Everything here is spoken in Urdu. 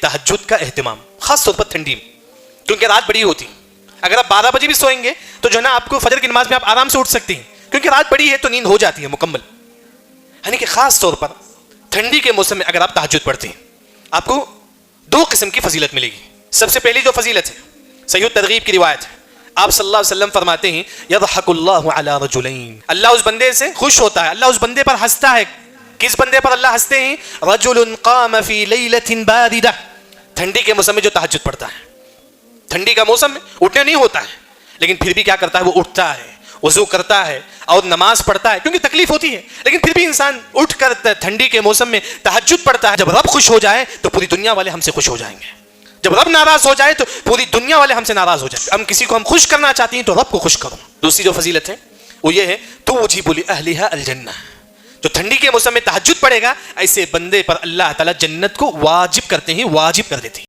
تہجد کا اہتمام خاص طور پر ٹھنڈی میں، کیونکہ رات بڑی ہوتی. اگر آپ 12 بجے بھی سوئیں گے تو جو ہے نا آپ کو فجر کی نماز میں آپ آرام سے اٹھ سکتے ہیں، کیونکہ رات بڑی ہے تو نیند ہو جاتی ہے مکمل. یعنی کہ خاص طور پر ٹھنڈی کے موسم میں اگر آپ تہجد پڑھتے ہیں آپ کو 2 قسم کی فضیلت ملے گی. سب سے پہلی جو فضیلت ہے صحیح ترغیب کی روایت ہے، آپ صلی اللہ علیہ وسلم فرماتے ہیں یضحک اللہ علی رجلین، اللہ اس بندے سے خوش ہوتا ہے، اللہ اس بندے پر ہنستا ہے. کس بندے پر اللہ ہنستے ہیں؟ رجل قام فی لیلۃ باردہ، ٹھنڈی کے موسم میں جو تہجد پڑھتا ہے. ٹھنڈی کا موسم میں اٹھنے نہیں ہوتا ہے لیکن پھر بھی کیا کرتا ہے، وہ اٹھتا ہے، وضو کرتا ہے اور نماز پڑھتا ہے، کیونکہ تکلیف ہوتی ہے لیکن پھر بھی انسان اٹھ کر ٹھنڈی کے موسم میں تہجد پڑھتا ہے. جب رب خوش ہو جائے تو پوری دنیا والے ہم سے خوش ہو جائیں گے، جب رب ناراض ہو جائے تو پوری دنیا والے ہم سے ناراض ہو جائیں. ہم کسی کو ہم خوش کرنا چاہتے ہیں تو رب کو خوش کرو. دوسری جو فضیلت ہے وہ یہ ہے توجب لأہلھا الجنہ، جو ٹھنڈی کے موسم میں تہجد پڑھے گا ایسے بندے پر اللہ تعالیٰ جنت کو واجب کرتے ہیں، واجب کر دیتے ہیں.